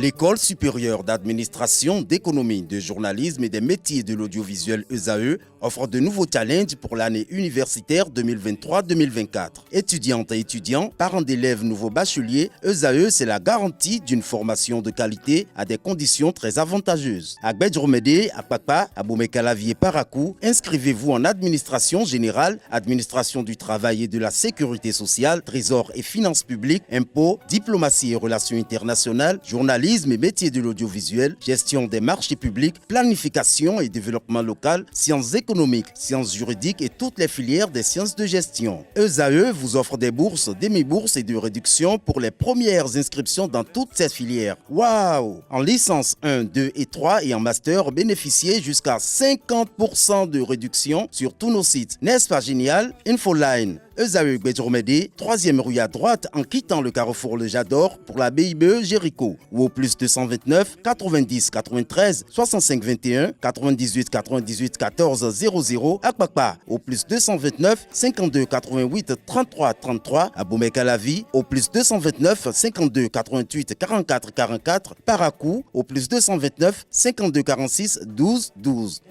L'École supérieure d'administration, d'économie, de journalisme et des métiers de l'audiovisuel ESAE offre de nouveaux challenges pour l'année universitaire 2023-2024. Étudiantes et étudiants, parents d'élèves nouveaux bacheliers, ESAE, c'est la garantie d'une formation de qualité à des conditions très avantageuses. À Gbedjromede, à Papa, à Boumekalavi et Parakou, inscrivez-vous en administration générale, administration du travail et de la sécurité sociale, trésor et finances publiques, impôts, diplomatie et relations internationales, journalisme et métiers de l'audiovisuel, gestion des marchés publics, planification et développement local, sciences économiques, sciences juridiques et toutes les filières des sciences de gestion. ESAE vous offre des bourses, demi-bourses et de réductions pour les premières inscriptions dans toutes ces filières. Waouh! En licence 1, 2 et 3 et en master, bénéficiez jusqu'à 50% de réduction sur tous nos sites. N'est-ce pas génial? Infoline. ESAE Gbedjromede, 3e rue à droite en quittant le carrefour Le Jador pour la BIBE Jéricho ou au plus 229 90 93 65 21 98 98 14 00 à Kpakpa au plus 229 52 88 33 33 à Boumekalavi au plus 229 52 88 44 44 Parakou au plus 229 52 46 12 12.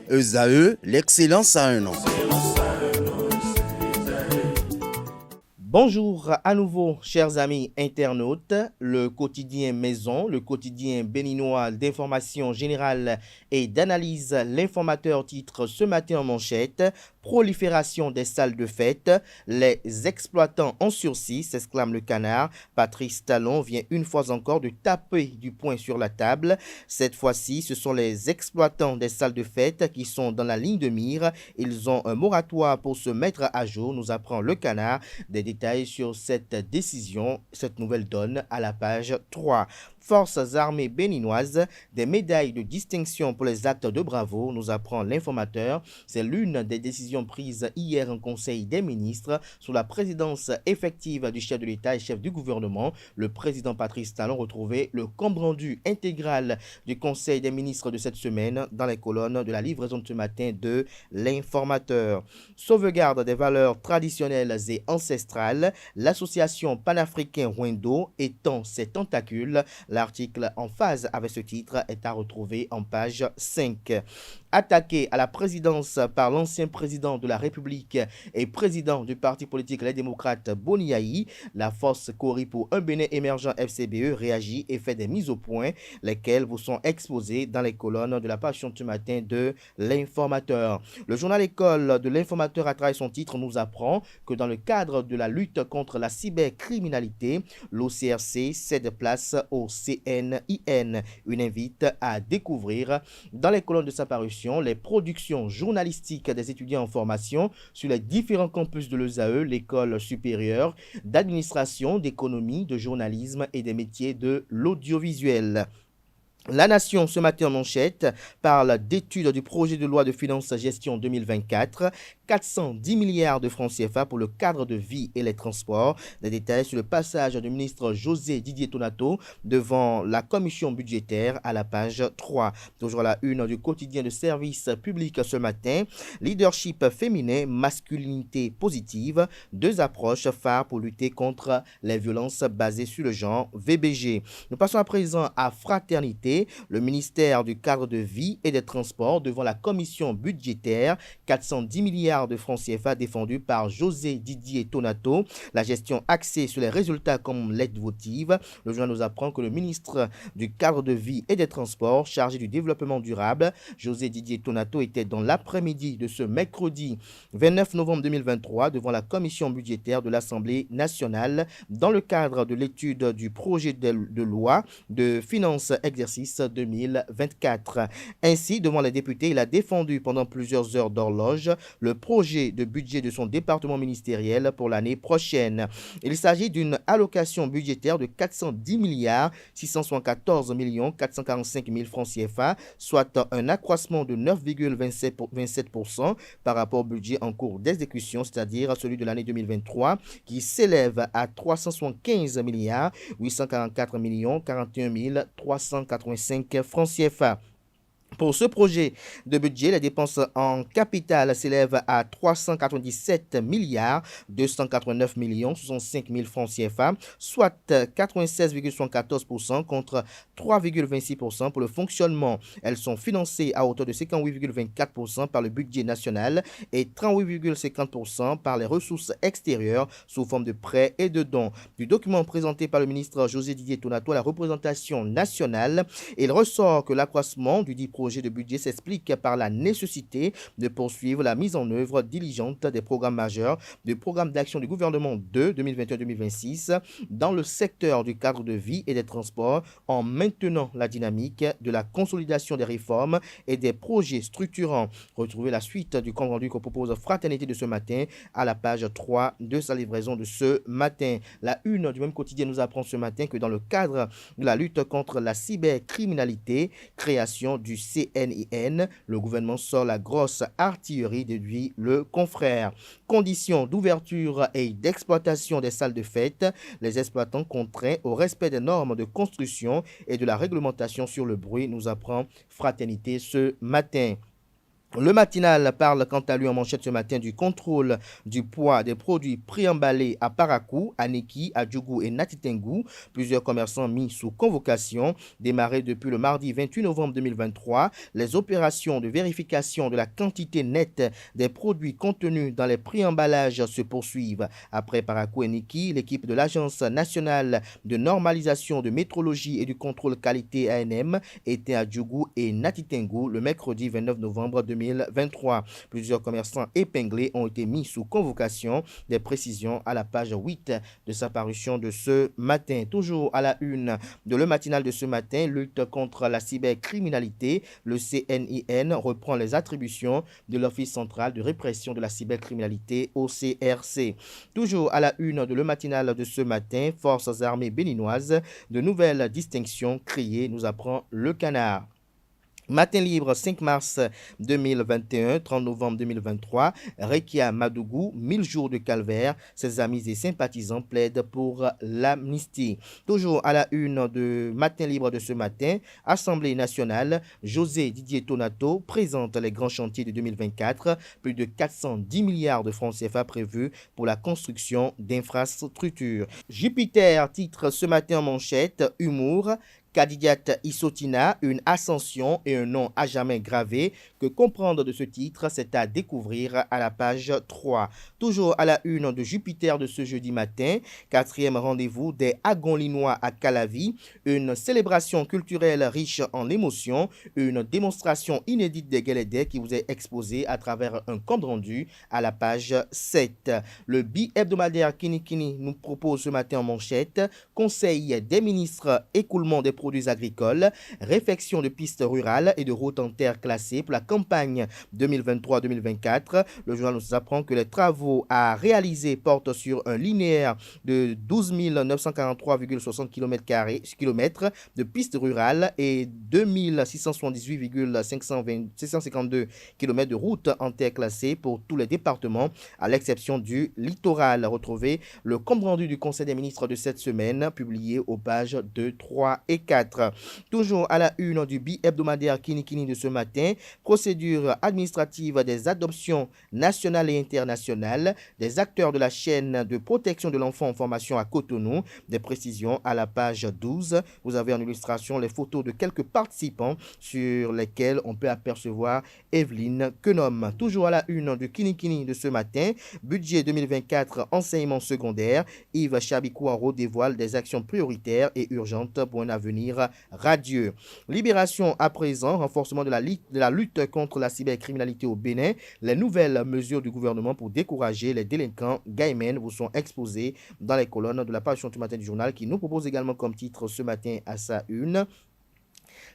ESAE, l'excellence à un an. Bonjour à nouveau, chers amis internautes. Le quotidien Maison, le quotidien béninois d'information générale et d'analyse, l'informateur titre ce matin en manchette: prolifération des salles de fête, les exploitants en sursis, s'exclame le Canard. Patrice Talon vient une fois encore de taper du poing sur la table. Cette fois-ci, ce sont les exploitants des salles de fête qui sont dans la ligne de mire. Ils ont un moratoire pour se mettre à jour, nous apprend le Canard. Des détails sur cette décision, cette nouvelle donne à la page 3. Forces armées béninoises, des médailles de distinction pour les actes de bravo, nous apprend l'informateur. C'est l'une des décisions prises hier en Conseil des ministres sous la présidence effective du chef de l'État et chef du gouvernement. Le président Patrice Talon retrouvait le compte rendu intégral du Conseil des ministres de cette semaine dans les colonnes de la livraison de ce matin de l'informateur. Sauvegarde des valeurs traditionnelles et ancestrales, l'association panafricaine Rwendo étend ses tentacules. L'article en phase avec ce titre est à retrouver en page 5. Attaqué à la présidence par l'ancien président de la République et président du parti politique Les Démocrates Boniaï, la force Cori pour un Bénin émergent FCBE réagit et fait des mises au point, lesquelles vous sont exposées dans les colonnes de la page de ce matin de l'informateur. Le journal École de l'informateur à travers son titre nous apprend que dans le cadre de la lutte contre la cybercriminalité, l'OCRC cède place au CNIN. Une invite à découvrir dans les colonnes de sa parution les productions journalistiques des étudiants en formation sur les différents campus de l'ESAE, l'école supérieure d'administration, d'économie, de journalisme et des métiers de l'audiovisuel. La Nation, ce matin en manchette, parle d'études du projet de loi de finances gestion 2024, 410 milliards de francs CFA pour le cadre de vie et les transports. Des détails sur le passage du ministre José Didier Tonato devant la commission budgétaire à la page 3. Toujours à la une du quotidien de service public ce matin, leadership féminin, masculinité positive, deux approches phares pour lutter contre les violences basées sur le genre, VBG. Nous passons à présent à Fraternité. Le ministère du cadre de vie et des transports devant la commission budgétaire, 410 milliards de francs CFA défendus par José Didier Tonato. La gestion axée sur les résultats comme l'aide votive. Le journal nous apprend que le ministre du cadre de vie et des transports chargé du développement durable, José Didier Tonato, était dans l'après-midi de ce mercredi 29 novembre 2023 devant la commission budgétaire de l'Assemblée nationale dans le cadre de l'étude du projet de loi de finances exercice 2024. Ainsi, devant les députés, il a défendu pendant plusieurs heures d'horloge le projet de budget de son département ministériel pour l'année prochaine. Il s'agit d'une allocation budgétaire de 410 milliards 674 millions 445 000 francs CFA, soit un accroissement de 9,27% par rapport au budget en cours d'exécution, c'est-à-dire celui de l'année 2023, qui s'élève à 375 milliards 844 millions 41 385 francs CFA. Pour ce projet de budget, les dépenses en capital s'élèvent à 397 milliards 289 millions 65 000 francs CFA, soit 96,74% contre 3,26% pour le fonctionnement. Elles sont financées à hauteur de 58,24% par le budget national et 38,50% par les ressources extérieures sous forme de prêts et de dons. Du document présenté par le ministre José Didier Tonato à la représentation nationale, il ressort que l'accroissement du dit projet de budget s'explique par la nécessité de poursuivre la mise en œuvre diligente des programmes majeurs du programme d'action du gouvernement 2 2021-2026 dans le secteur du cadre de vie et des transports en maintenant la dynamique de la consolidation des réformes et des projets structurants. Retrouvez la suite du compte rendu que propose Fraternité de ce matin à la page 3 de sa livraison de ce matin. La une du même quotidien nous apprend ce matin que dans le cadre de la lutte contre la cybercriminalité, création du CNIN, le gouvernement sort la grosse artillerie, déduit le confrère. Conditions d'ouverture et d'exploitation des salles de fête, les exploitants contraints au respect des normes de construction et de la réglementation sur le bruit, nous apprend Fraternité ce matin. Le matinal parle quant à lui en manchette ce matin du contrôle du poids des produits préemballés à Parakou, à Neki, à Djougou et Natitengu. Plusieurs commerçants mis sous convocation. Démarrées depuis le mardi 28 novembre 2023, les opérations de vérification de la quantité nette des produits contenus dans les préemballages se poursuivent. Après Parakou et Neki, l'équipe de l'Agence nationale de normalisation de métrologie et du contrôle qualité ANM était à Djougou et Natitengu le mercredi 29 novembre 2023. Plusieurs commerçants épinglés ont été mis sous convocation. Des précisions à la page 8 de sa parution de ce matin. Toujours à la une de le matinal de ce matin, lutte contre la cybercriminalité. Le CNIN reprend les attributions de l'Office central de répression de la cybercriminalité au CRC. Toujours à la une de le matinal de ce matin, Forces armées béninoises, de nouvelles distinctions créées, nous apprend le Canard. Matin libre 5 mars 2021, 30 novembre 2023, Rekia Madougou, 1000 jours de calvaire. Ses amis et sympathisants plaident pour l'amnistie. Toujours à la une de Matin libre de ce matin, Assemblée nationale, José Didier Tonato présente les grands chantiers de 2024. Plus de 410 milliards de francs CFA prévus pour la construction d'infrastructures. Jupiter titre ce matin en manchette, humour. Kadidiat Issotina, une ascension et un nom à jamais gravé. Que comprendre de ce titre, c'est à découvrir à la page 3. Toujours à la une de Jupiter de ce jeudi matin, 4e rendez-vous des Agonlinois à Calavi, une célébration culturelle riche en émotions, une démonstration inédite des Guélédés qui vous est exposée à travers un compte rendu à la page 7. Le bi-hebdomadaire Kini nous propose ce matin en manchette, conseil des ministres, écoulement des produits agricoles, réfection de pistes rurales et de routes en terre classées pour la campagne 2023-2024. Le journal nous apprend que les travaux à réaliser portent sur un linéaire de 12 943,60 km de pistes rurales et 2678,652 km de routes en terre classées pour tous les départements, à l'exception du littoral. Retrouvez le compte rendu du Conseil des ministres de cette semaine, publié aux pages 2, 3 et 4. Toujours à la une du bi-hebdomadaire Kini de ce matin, procédure administrative des adoptions nationales et internationales, des acteurs de la chaîne de protection de l'enfant en formation à Cotonou, des précisions à la page 12. Vous avez en illustration les photos de quelques participants sur lesquels on peut apercevoir Evelyne Kenom. Toujours à la une du Kini de ce matin, budget 2024 enseignement secondaire, Yves Chabikouaro dévoile des actions prioritaires et urgentes pour un avenir radieux. Libération à présent, renforcement de la lutte contre la cybercriminalité au Bénin. Les nouvelles mesures du gouvernement pour décourager les délinquants Gaimen vous sont exposées dans les colonnes de la page du matin du journal qui nous propose également comme titre ce matin à sa une.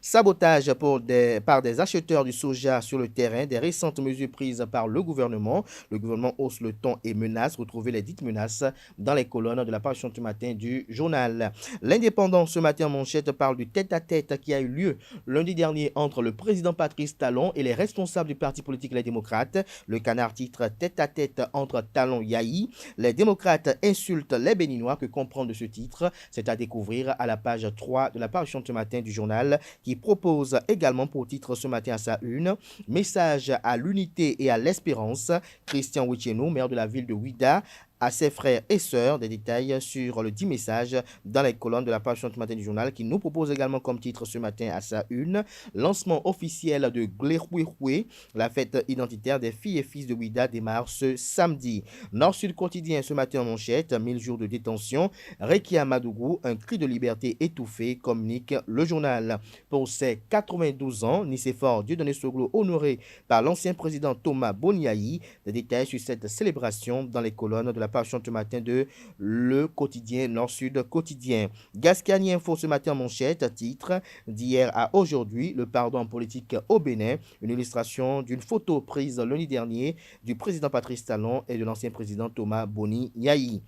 Sabotage par des acheteurs du soja sur le terrain, des récentes mesures prises par le gouvernement. Le gouvernement hausse le ton et menace. Retrouvez les dites menaces dans les colonnes de la page du matin du journal. L'Indépendant ce matin en manchette parle du tête-à-tête qui a eu lieu lundi dernier entre le président Patrice Talon et les responsables du parti politique Les Démocrates. Le Canard titre tête-à-tête entre Talon et Yahi. Les démocrates insultent les Béninois. Que comprendre de ce titre? C'est à découvrir à la page 3 de la page du matin du journal qui qui propose également pour titre ce matin à sa une, message à l'unité et à l'espérance. Christian Wichenou, maire de la ville de Ouida, à ses frères et sœurs, des détails sur le 10 messages dans les colonnes de la page ce matin du journal qui nous propose également comme titre ce matin à sa une, lancement officiel de Glehouéhoué, la fête identitaire des filles et fils de Ouida démarre ce samedi. Nord-Sud quotidien ce matin en manchette, 1000 jours de détention, Rekia Madougou, un cri de liberté étouffé, communique le journal. Pour ses 92 ans, Nicéphore Dieudonné Soglo honoré par l'ancien président Thomas Boniaï, des détails sur cette célébration dans les colonnes de la page ce matin de Le Quotidien Nord-Sud Quotidien. Gascani Info ce matin en manchette, titre d'hier à aujourd'hui, le pardon politique au Bénin, une illustration d'une photo prise lundi dernier du président Patrice Talon et de l'ancien président Thomas Boni Yahi.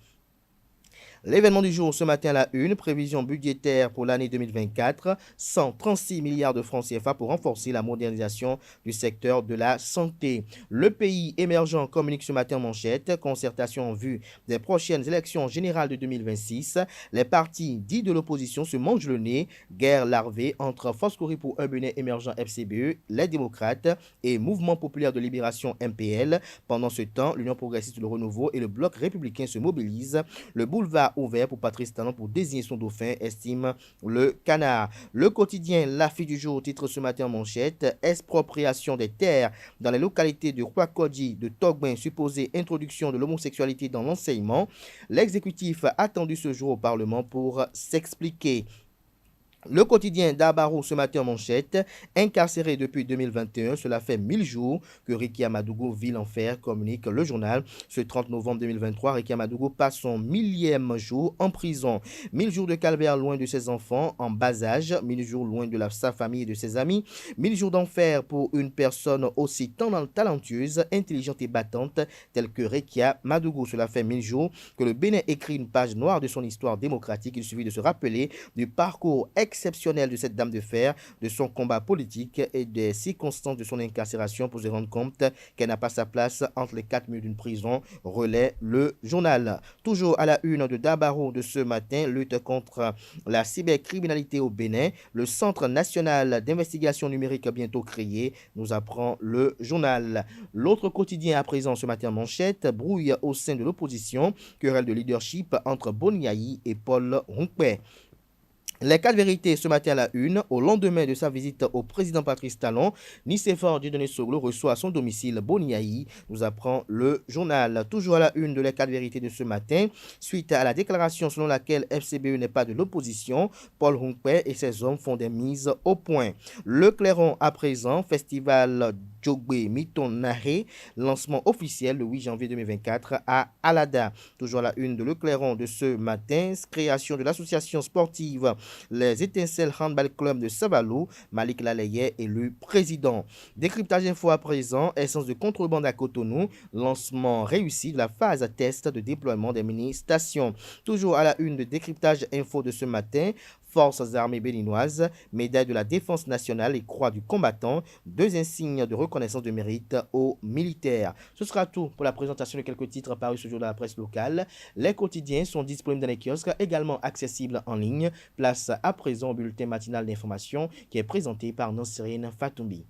L'événement du jour ce matin à la une, prévision budgétaire pour l'année 2024, 136 milliards de francs CFA pour renforcer la modernisation du secteur de la santé. Le pays émergent communique ce matin en manchette, concertation en vue des prochaines élections générales de 2026. Les partis dits de l'opposition se mangent le nez, guerre larvée entre Force Corée pour un Bénin émergent FCBE, les démocrates et Mouvement populaire de libération MPL. Pendant ce temps, l'Union progressiste Le Renouveau et le Bloc républicain se mobilisent. Le boulevard ouvert pour Patrice Talon pour désigner son dauphin, estime le Canard. Le quotidien La Fille du jour titre ce matin en manchette, expropriation des terres dans les localités de Kwakodi, de Togbin, supposée introduction de l'homosexualité dans l'enseignement. L'exécutif a attendu ce jour au Parlement pour s'expliquer. Le quotidien d'Abarou ce matin en manchette, incarcéré depuis 2021, cela fait 1000 jours que Rekia Madougou vit l'enfer, communique le journal. Ce 30 novembre 2023, Rekia Madougou passe son 1000e jour en prison. 1000 jours de calvaire loin de ses enfants en bas âge, 1000 jours loin de sa famille et de ses amis, 1000 jours d'enfer pour une personne aussi talentueuse, intelligente et battante telle que Rekia Madougou. Cela fait 1000 jours que le Bénin écrit une page noire de son histoire démocratique. Il suffit de se rappeler du parcours exceptionnel de cette dame de fer, de son combat politique et des circonstances de son incarcération pour se rendre compte qu'elle n'a pas sa place entre les quatre murs d'une prison, relaie le journal. Toujours à la une de Dabarou de ce matin, lutte contre la cybercriminalité au Bénin, le Centre national d'investigation numérique bientôt créé, nous apprend le journal. L'autre quotidien à présent ce matin manchette, brouille au sein de l'opposition, querelle de leadership entre Boniaï et Paul Roumpé. Les quatre vérités ce matin à la une, au lendemain de sa visite au président Patrice Talon, Nicéphore Dieudonné Soglo reçoit à son domicile Boniaï, nous apprend le journal. Toujours à la une de les quatre vérités de ce matin, suite à la déclaration selon laquelle FCBE n'est pas de l'opposition, Paul Roumpé et ses hommes font des mises au point. Le Clairon à présent, festival Djogbe Mitonahé, lancement officiel le 8 janvier 2024 à Alada. Toujours à la une de Le Clairon de ce matin, création de l'association sportive les Étincelles Handball Club de Sabalou, Malik Lalaye élu président. Décryptage info à présent, essence de contrebande à Cotonou, lancement réussi de la phase test de déploiement des mini-stations. Toujours à la une de décryptage info de ce matin, Forces armées béninoises, médaille de la défense nationale et croix du combattant, deux insignes de reconnaissance de mérite aux militaires. Ce sera tout pour la présentation de quelques titres parus ce jour dans la presse locale. Les quotidiens sont disponibles dans les kiosques, également accessibles en ligne. Place à présent au bulletin matinal d'information qui est présenté par Nosirine Fatoumbi.